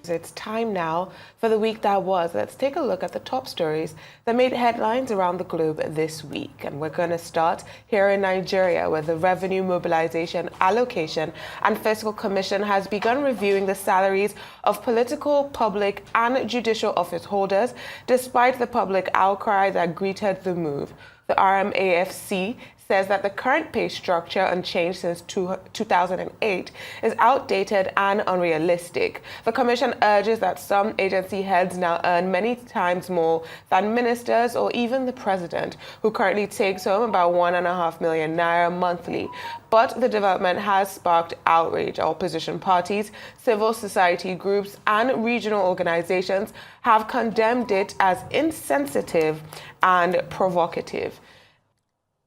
It's time now for the week that was. Let's take a look at the top stories that made headlines around the globe this week. And we're going to start here in Nigeria, where the Revenue Mobilization, Allocation and Fiscal Commission has begun reviewing the salaries of political, public and judicial office holders, despite the public outcry that greeted the move. The RMAFC says that the current pay structure, unchanged since 2008, is outdated and unrealistic. The Commission urges that some agency heads now earn many times more than ministers or even the president, who currently takes home about 1.5 million naira monthly. But the development has sparked outrage. Opposition parties, civil society groups, and regional organizations have condemned it as insensitive and provocative.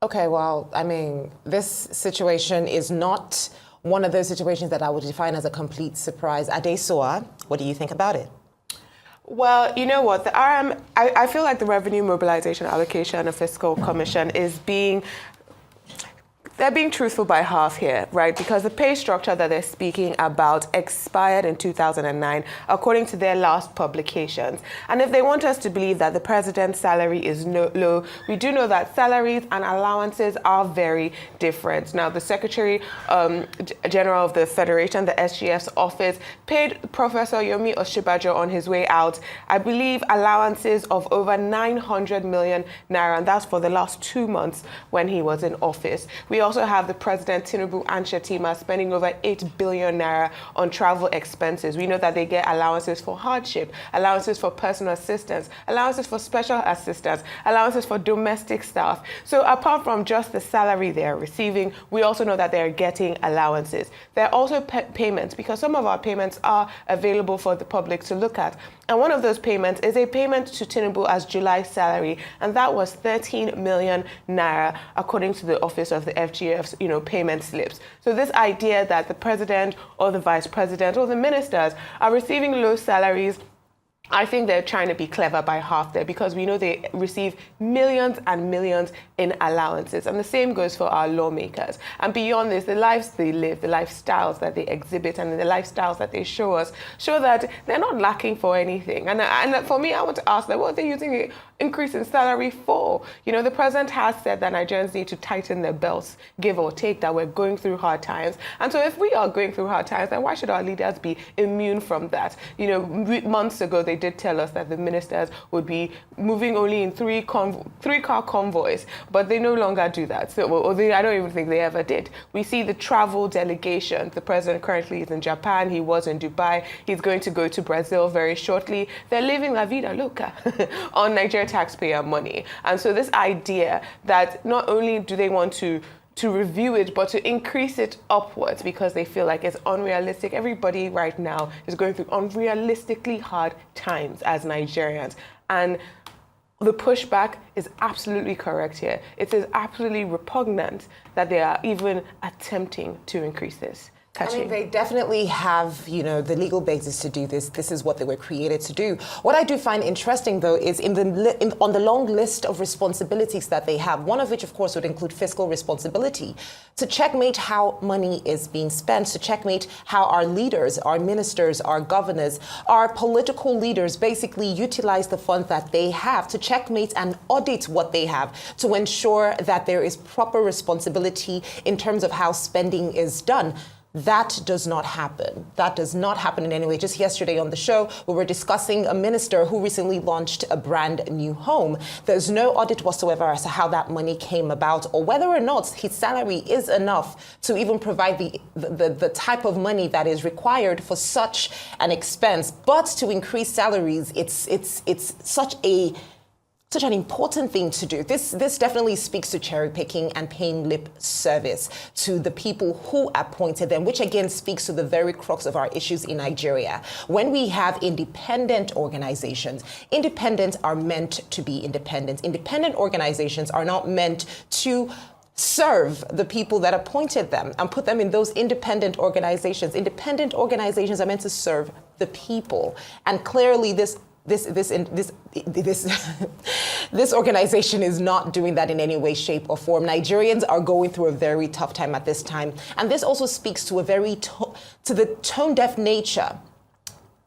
Okay, well, I mean, this situation is not one of those situations that I would define as a complete surprise. Adesoa, what do you think about it? Well, you know what, I feel like the Revenue Mobilization, Allocation and Fiscal Commission they're being truthful by half here, right? Because the pay structure that they're speaking about expired in 2009, according to their last publications. And if they want us to believe that the president's salary is low, we do know that salaries and allowances are very different. Now, the Secretary General of the Federation, the SGF's office, paid Professor Yomi Oshibajo on his way out, I believe, allowances of over 900 million naira, and that's for the last 2 months when he was in office. We also have the President Tinubu and Shetima spending over 8 billion naira on travel expenses. We know that they get allowances for hardship, allowances for personal assistance, allowances for special assistance, allowances for domestic staff. So apart from just the salary they're receiving, we also know that they're getting allowances. There are also payments, because some of our payments are available for the public to look at. And one of those payments is a payment to Tinubu as July salary, and that was 13 million naira, according to the Office of the FGF's, payment slips. So this idea that the president or the vice president or the ministers are receiving low salaries, I think they're trying to be clever by half there, because we know they receive millions and millions in allowances. And the same goes for our lawmakers. And beyond this, the lives they live, the lifestyles that they exhibit, and the lifestyles that they show us, show that they're not lacking for anything. And for me, I want to ask them, what are they using an increase in salary for? The president has said that Nigerians need to tighten their belts, give or take, that we're going through hard times. And so if we are going through hard times, then why should our leaders be immune from that? Months ago, they did tell us that the ministers would be moving only in three-car convoys, but they no longer do that. So, I don't even think they ever did. We see the travel delegation. The president currently is in Japan. He was in Dubai. He's going to go to Brazil very shortly. They're living la vida loca on Nigerian taxpayer money. And so this idea that not only do they want to review it, but to increase it upwards because they feel like it's unrealistic. Everybody right now is going through unrealistically hard times as Nigerians. And the pushback is absolutely correct here. It is absolutely repugnant that they are even attempting to increase this. I mean, they definitely have, the legal basis to do this. This is what they were created to do. What I do find interesting, though, is on the long list of responsibilities that they have, one of which, of course, would include fiscal responsibility, to checkmate how money is being spent, to checkmate how our leaders, our ministers, our governors, our political leaders basically utilize the funds that they have, to checkmate and audit what they have, to ensure that there is proper responsibility in terms of how spending is done. That does not happen. That does not happen in any way. Just yesterday on the show, we were discussing a minister who recently launched a brand new home. There's no audit whatsoever as to how that money came about or whether or not his salary is enough to even provide the type of money that is required for such an expense. But to increase salaries, it's such an important thing to do. This definitely speaks to cherry picking and paying lip service to the people who appointed them, which again speaks to the very crux of our issues in Nigeria. When we have independent organizations, independent are meant to be independent. Independent organizations are not meant to serve the people that appointed them and put them in those independent organizations. Independent organizations are meant to serve the people. And clearly this organization is not doing that in any way, shape, or form. Nigerians are going through a very tough time at this time. And this also speaks to the tone-deaf nature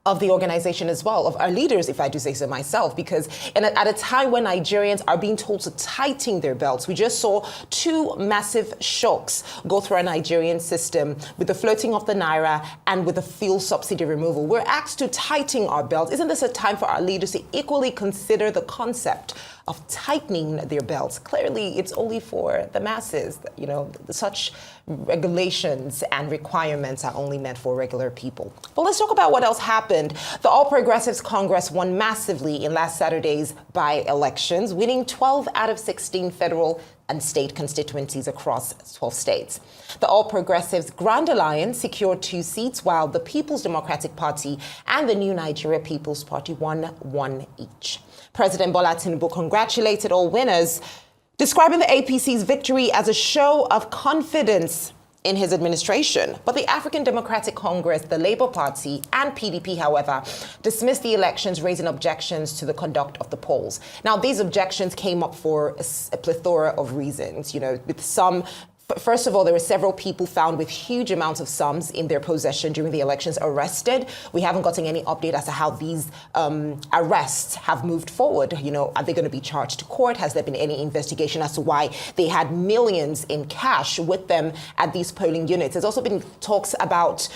of the organization as well, of our leaders, if I do say so myself, because at a time when Nigerians are being told to tighten their belts, we just saw two massive shocks go through our Nigerian system with the floating of the naira and with the fuel subsidy removal. We're asked to tighten our belts. Isn't this a time for our leaders to equally consider the concept of tightening their belts? Clearly, it's only for the masses. You know, such regulations and requirements are only meant for regular people. But let's talk about what else happened. The All Progressives Congress won massively in last Saturday's by-elections, winning 12 out of 16 federal and state constituencies across 12 states. The All Progressives Grand Alliance secured 2 seats, while the People's Democratic Party and the New Nigeria People's Party won 1 each. President Bola Tinubu congratulated all winners, describing the APC's victory as a show of confidence in his administration. But the African Democratic Congress, the Labour Party, and PDP, however, dismissed the elections, raising objections to the conduct of the polls. Now, these objections came up for a plethora of reasons, you know, with some. First of all, there were several people found with huge amounts of sums in their possession during the elections arrested. We haven't gotten any update as to how these arrests have moved forward. You know, are they going to be charged to court? Has there been any investigation as to why they had millions in cash with them at these polling units? There's also been talks about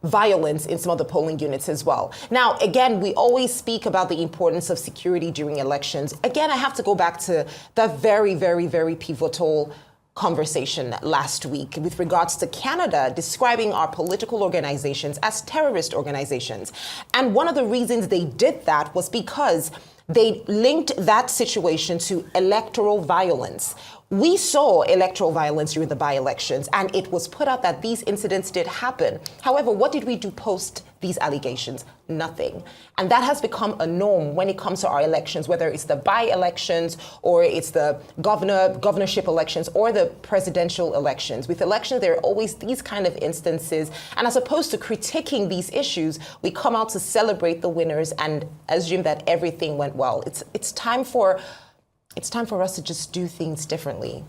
violence in some of the polling units as well. Now, again, we always speak about the importance of security during elections. Again, I have to go back to the very, very, very pivotal conversation last week with regards to Canada describing our political organizations as terrorist organizations. And one of the reasons they did that was because they linked that situation to electoral violence. We saw electoral violence during the by-elections, and it was put out that these incidents did happen. However, what did we do post these allegations? Nothing. And that has become a norm when it comes to our elections, whether it's the by-elections or it's the governorship elections or the presidential elections. With elections, there are always these kind of instances. And as opposed to critiquing these issues, we come out to celebrate the winners and assume that everything went well. It's time for us to just do things differently.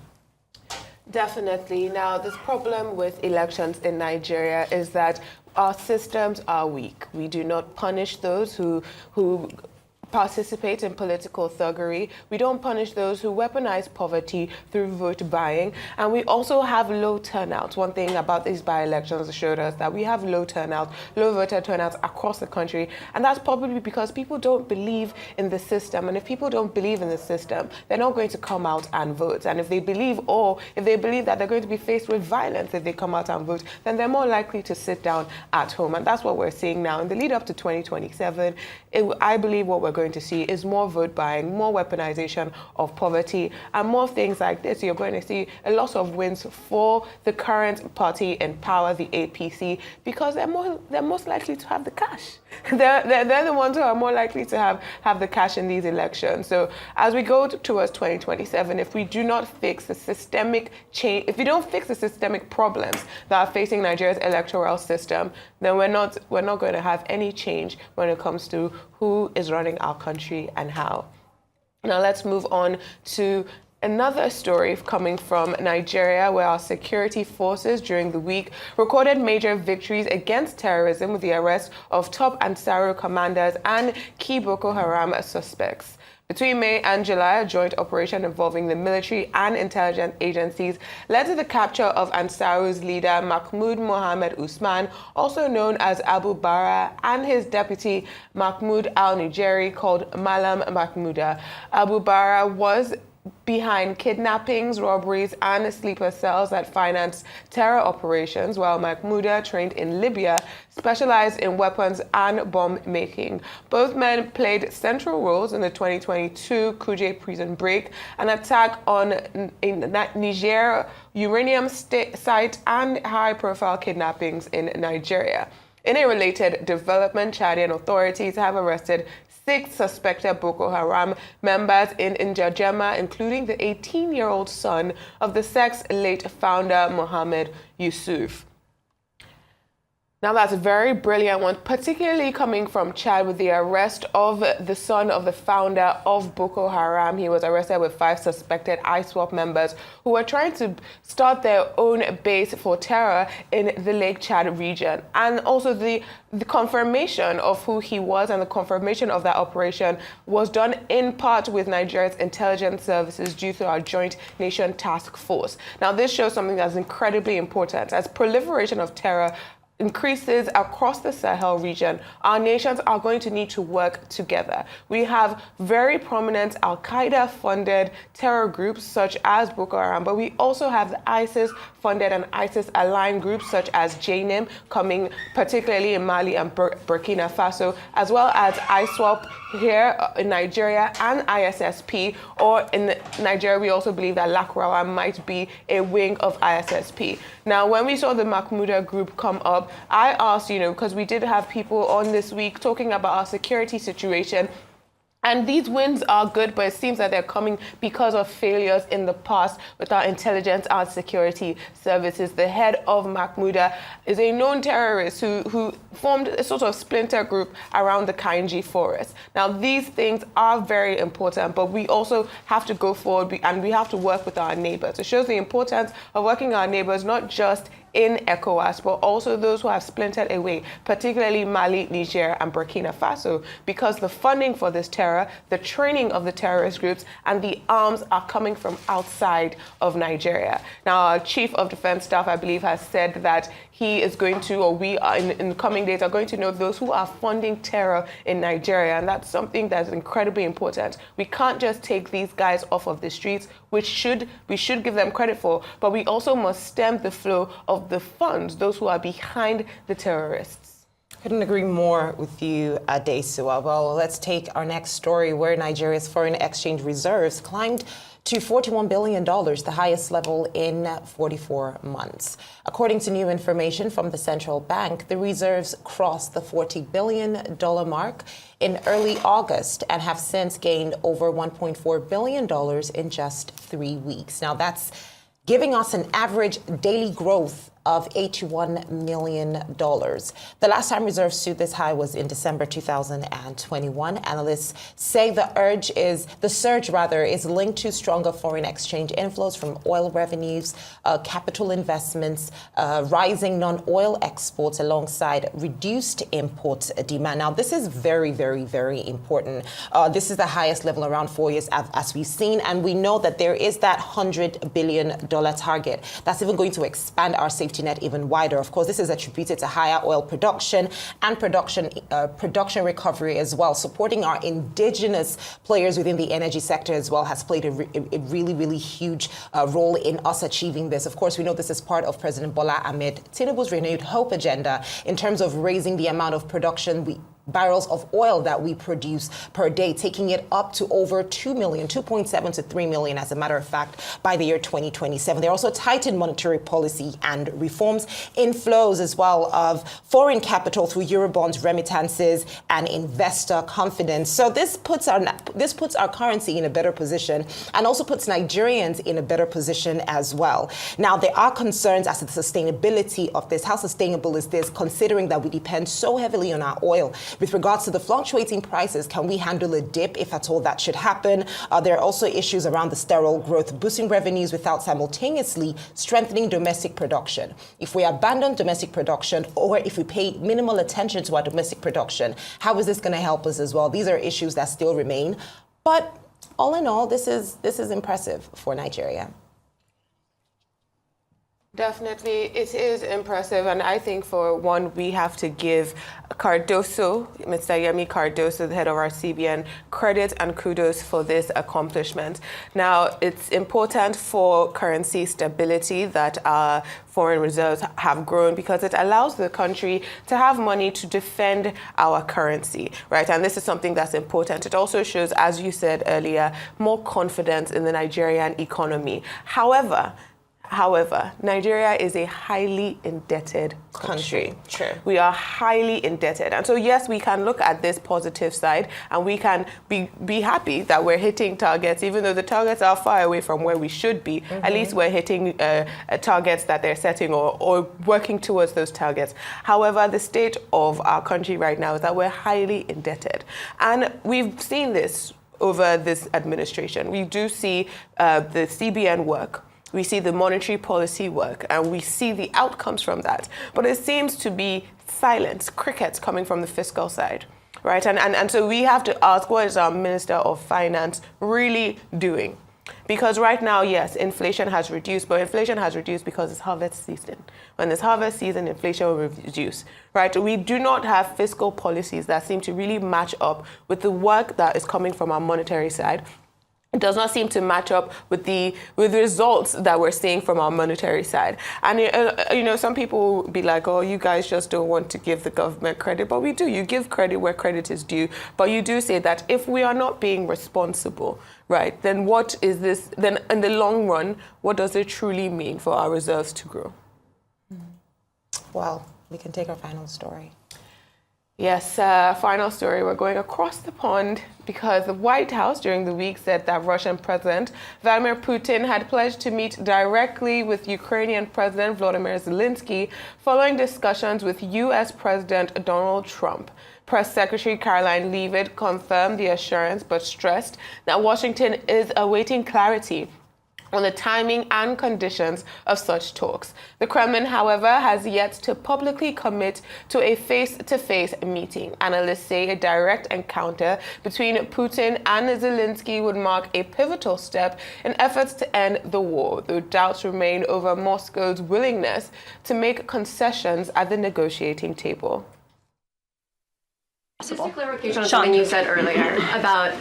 Definitely. Now, this problem with elections in Nigeria is that our systems are weak. We do not punish those who participate in political thuggery. We don't punish those who weaponize poverty through vote buying. And we also have low turnouts. One thing about these by-elections showed us that we have low turnout, low voter turnouts across the country. And that's probably because people don't believe in the system. And if people don't believe in the system, they're not going to come out and vote. And if they believe that they're going to be faced with violence if they come out and vote, then they're more likely to sit down at home. And that's what we're seeing now. In the lead up to 2027, I believe what we're going to see is more vote buying, more weaponization of poverty, and more things like this. You're going to see a lot of wins for the current party in power, the APC, because they're most likely to have the cash. They're the ones who are more likely to have the cash in these elections. So as we go towards 2027, if we do not fix the systemic change, if we don't fix the systemic problems that are facing Nigeria's electoral system, then we're not going to have any change when it comes to who is running our country and how. Now let's move on to another story coming from Nigeria, where our security forces during the week recorded major victories against terrorism with the arrest of top Ansaru commanders and key Boko Haram suspects. Between May and July, a joint operation involving the military and intelligence agencies led to the capture of Ansaru's leader, Mahmoud Mohammed Usman, also known as Abu Bara, and his deputy, Mahmoud al-Nijeri, called Malam Mahmouda. Abu Bara was behind kidnappings, robberies, and sleeper cells that financed terror operations, while Mahmouda, trained in Libya, specialized in weapons and bomb making. Both men played central roles in the 2022 Kuje prison break, an attack on a Niger uranium site, and high-profile kidnappings in Nigeria. In a related development, Chadian authorities have arrested 6 suspected Boko Haram members in Njajema, including the 18-year-old son of the sect's late founder, Mohammed Yusuf. Now that's a very brilliant one, particularly coming from Chad with the arrest of the son of the founder of Boko Haram. He was arrested with 5 suspected ISWAP members who were trying to start their own base for terror in the Lake Chad region. And also the confirmation of who he was and the confirmation of that operation was done in part with Nigeria's intelligence services due to our joint nation task force. Now this shows something that's incredibly important. As proliferation of terror increases across the Sahel region, our nations are going to need to work together. We have very prominent Al-Qaeda funded terror groups such as Boko Haram, but we also have the ISIS funded and ISIS aligned groups such as JNIM coming particularly in Mali and Burkina Faso, as well as ISWAP here in Nigeria and ISSP, or in Nigeria we also believe that Lakrawa might be a wing of ISSP. Now when we saw the Mahmouda group come up, I asked, because we did have people on this week talking about our security situation. And these wins are good, but it seems that they're coming because of failures in the past with our intelligence and security services. The head of Mahmouda is a known terrorist who formed a sort of splinter group around the Kainji forest. Now, these things are very important, but we also have to go forward and we have to work with our neighbors. It shows the importance of working with our neighbors, not just in ECOWAS, but also those who have splintered away, particularly Mali, Niger, and Burkina Faso, because the funding for this terror, the training of the terrorist groups, and the arms are coming from outside of Nigeria. Now, our Chief of Defense Staff, I believe, has said that he is going to, or we are in the coming days, are going to know those who are funding terror in Nigeria, and that's something that's incredibly important. We can't just take these guys off of the streets, which we should give them credit for, but we also must stem the flow of the funds, those who are behind the terrorists. Couldn't agree more with you, Adesua. Well, let's take our next story, where Nigeria's foreign exchange reserves climbed to $41 billion, the highest level in 44 months. According to new information from the central bank, the reserves crossed the $40 billion mark in early August and have since gained over $1.4 billion in just 3 weeks. Now, that's giving us an average daily growth of $81 million. The last time reserves stood this high was in December 2021. Analysts say the surge is linked to stronger foreign exchange inflows from oil revenues, capital investments, rising non-oil exports alongside reduced import demand. Now, this is very, very, very important. This is the highest level around 4 years as we've seen, and we know that there is that $100 billion target. That's even going to expand our safety net even wider. Of course, this is attributed to higher oil production and production recovery as well. Supporting our indigenous players within the energy sector as well has played a really, really huge role in us achieving this. Of course, we know this is part of President Bola Ahmed Tinubu's renewed hope agenda in terms of raising the amount of barrels of oil that we produce per day, taking it up to over 2 million, 2.7 to 3 million, as a matter of fact, by the year 2027. They also tightened monetary policy and reforms, inflows as well of foreign capital through Eurobonds, remittances, and investor confidence. So this puts our currency in a better position and also puts Nigerians in a better position as well. Now, there are concerns as to the sustainability of this. How sustainable is this, considering that we depend so heavily on our oil? With regards to the fluctuating prices, can we handle a dip if at all that should happen? There are also issues around the sterile growth, boosting revenues without simultaneously strengthening domestic production. If we abandon domestic production, or if we pay minimal attention to our domestic production, how is this going to help us as well? These are issues that still remain. But all in all, this is impressive for Nigeria. Definitely, it is impressive, and I think for one, we have to give Cardoso, Mr. Yemi Cardoso, the head of our CBN, credit and kudos for this accomplishment. Now, it's important for currency stability that our foreign reserves have grown, because it allows the country to have money to defend our currency, right? And this is something that's important. It also shows, as you said earlier, more confidence in the Nigerian economy. However, Nigeria is a highly indebted country. True. We are highly indebted. And so, yes, we can look at this positive side and we can be happy that we're hitting targets, even though the targets are far away from where we should be. At least we're hitting targets that they're setting or working towards those targets. However, the state of our country right now is that we're highly indebted. And we've seen this over this administration. We do see the CBN work. We see the monetary policy work, and we see the outcomes from that. But it seems to be silence, crickets coming from the fiscal side, right? And so we have to ask, what is our Minister of Finance really doing? Because right now, yes, inflation has reduced, but inflation has reduced because it's harvest season. When it's harvest season, inflation will reduce, right? We do not have fiscal policies that seem to really match up with the work that is coming from our monetary side. It does not seem to match up with the results that we're seeing from our monetary side. And, some people will be like, oh, you guys just don't want to give the government credit. But we do. You give credit where credit is due. But you do say that if we are not being responsible, right, then what is this? Then in the long run, what does it truly mean for our reserves to grow? Well, we can take our final story. Yes, final story. We're going across the pond because the White House during the week said that Russian President Vladimir Putin had pledged to meet directly with Ukrainian President Volodymyr Zelensky following discussions with U.S. President Donald Trump. Press Secretary Caroline Leavitt confirmed the assurance but stressed that Washington is awaiting clarity on the timing and conditions of such talks. The Kremlin, however, has yet to publicly commit to a face-to-face meeting. Analysts say a direct encounter between Putin and Zelensky would mark a pivotal step in efforts to end the war, though doubts remain over Moscow's willingness to make concessions at the negotiating table. Just a clarification on something you said earlier about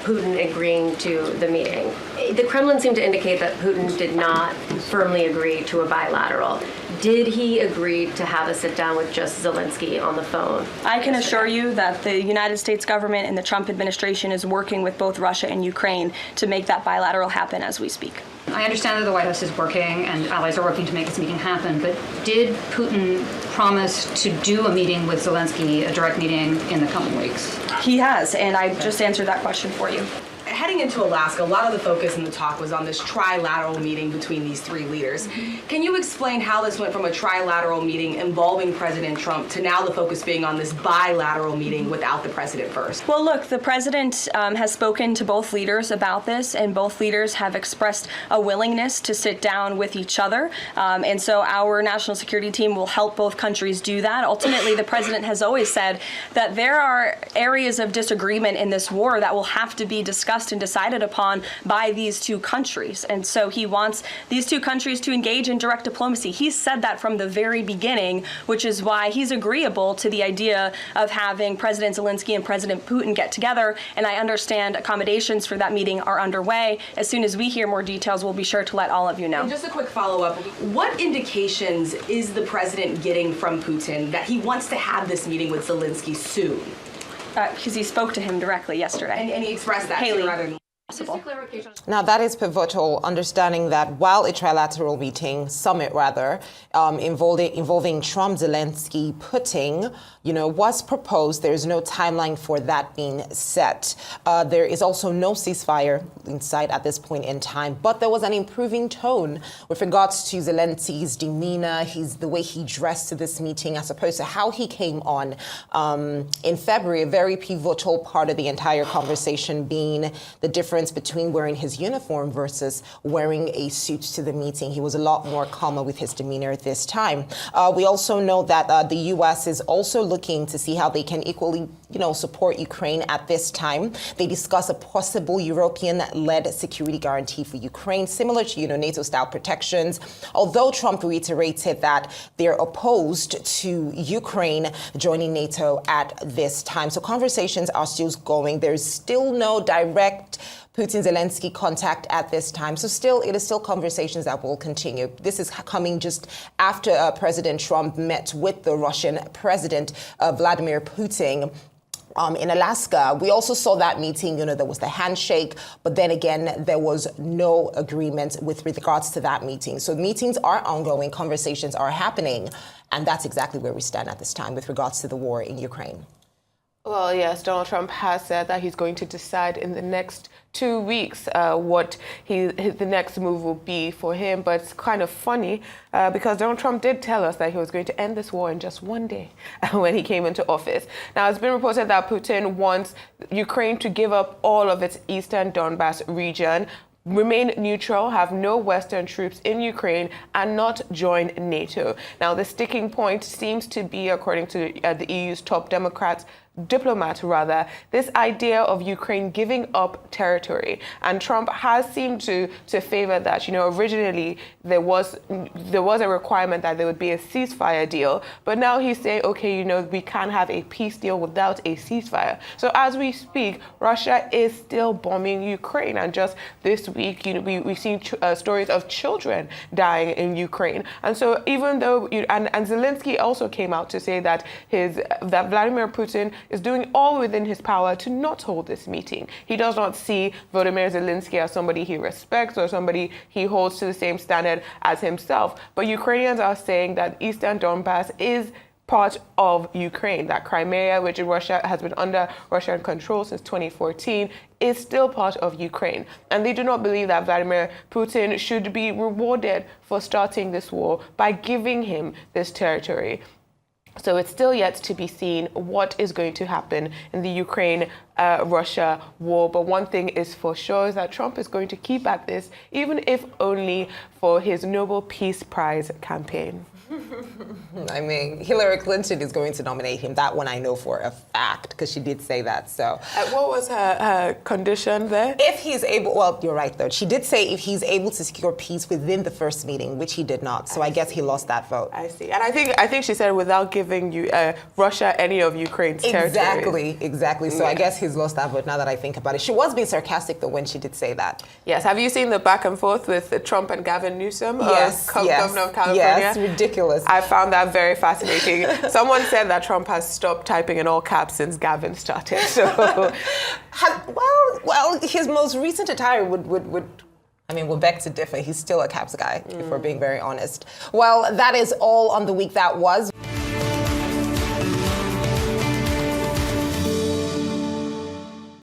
Putin agreeing to the meeting. The Kremlin seemed to indicate that Putin did not firmly agree to a bilateral. Did he agree to have a sit-down with just Zelensky on the phone? I can assure you that the United States government and the Trump administration is working with both Russia and Ukraine to make that bilateral happen as we speak. I understand that the White House is working and allies are working to make this meeting happen, but did Putin promise to do a meeting with Zelensky, a direct meeting, in the coming weeks? He has, and I just answered that question for you. Heading into Alaska, a lot of the focus in the talk was on this trilateral meeting between these three leaders. Can you explain how this went from a trilateral meeting involving President Trump to now the focus being on this bilateral meeting without the president first? Well, look, the president has spoken to both leaders about this, and both leaders have expressed a willingness to sit down with each other. And so our national security team will help both countries do that. Ultimately, the president has always said that there are areas of disagreement in this war that will have to be discussed and decided upon by these two countries. And so he wants these two countries to engage in direct diplomacy. He's said that from the very beginning, which is why he's agreeable to the idea of having President Zelensky and President Putin get together. And I understand accommodations for that meeting are underway. As soon as we hear more details, we'll be sure to let all of you know. And just a quick follow-up. What indications is the president getting from Putin that he wants to have this meeting with Zelensky soon? Because he spoke to him directly yesterday. And he expressed that Haley. rather than Now, that is pivotal, understanding that while a trilateral meeting, summit rather, involving Trump, Zelensky, Putin, was proposed, there is no timeline for that being set. There is also no ceasefire in sight at this point in time, but there was an improving tone with regards to Zelensky's demeanor, the way he dressed to this meeting, as opposed to how he came on in February. A very pivotal part of the entire conversation being the difference between wearing his uniform versus wearing a suit to the meeting. He was a lot more calmer with his demeanor at this time. We also know that the U.S. is also looking to see how they can equally, support Ukraine at this time. They discuss a possible European-led security guarantee for Ukraine, similar to, NATO-style protections. Although Trump reiterated that they're opposed to Ukraine joining NATO at this time. So conversations are still going. There's still no direct Putin-Zelensky contact at this time. So it is still conversations that will continue. This is coming just after President Trump met with the Russian President, Vladimir Putin. in Alaska. We also saw that meeting, there was the handshake, but then again, there was no agreement with regards to that meeting. So meetings are ongoing, conversations are happening, and that's exactly where we stand at this time with regards to the war in Ukraine. Well, yes, Donald Trump has said that he's going to decide in the next 2 weeks what the next move will be for him. But it's kind of funny because Donald Trump did tell us that he was going to end this war in just one day when he came into office. Now, it's been reported that Putin wants Ukraine to give up all of its eastern Donbas region, remain neutral, have no Western troops in Ukraine, and not join NATO. Now, the sticking point seems to be, according to the EU's top diplomat, this idea of Ukraine giving up territory. And Trump has seemed to favor that. Originally there was a requirement that there would be a ceasefire deal, but now he's saying, okay, we can't have a peace deal without a ceasefire. So as we speak, Russia is still bombing Ukraine. And just this week, we've seen stories of children dying in Ukraine. And so even though, and Zelensky also came out to say that that Vladimir Putin is doing all within his power to not hold this meeting. He does not see Volodymyr Zelensky as somebody he respects or somebody he holds to the same standard as himself. But Ukrainians are saying that Eastern Donbas is part of Ukraine, that Crimea, which in Russia has been under Russian control since 2014, is still part of Ukraine. And they do not believe that Vladimir Putin should be rewarded for starting this war by giving him this territory. So it's still yet to be seen what is going to happen in the Ukraine-Russia war. But one thing is for sure is that Trump is going to keep at this, even if only for his Nobel Peace Prize campaign. I mean, Hillary Clinton is going to nominate him. That one I know for a fact, because she did say that. So, what was her condition there? If he's able, well, you're right, though. She did say if he's able to secure peace within the first meeting, which he did not. So I guess he lost that vote. I see. And I think she said without giving Russia any of Ukraine's territory. Exactly. So I guess he's lost that vote now that I think about it. She was being sarcastic, though, when she did say that. Yes. Have you seen the back and forth with Trump and Gavin Newsom? Yes. Governor of California? Yes, ridiculous. I found that very fascinating. Someone said that Trump has stopped typing in all caps since Gavin started. So, well, his most recent attire would we're back to differ. He's still a caps guy, if we're being very honest. Well, that is all on the week that was.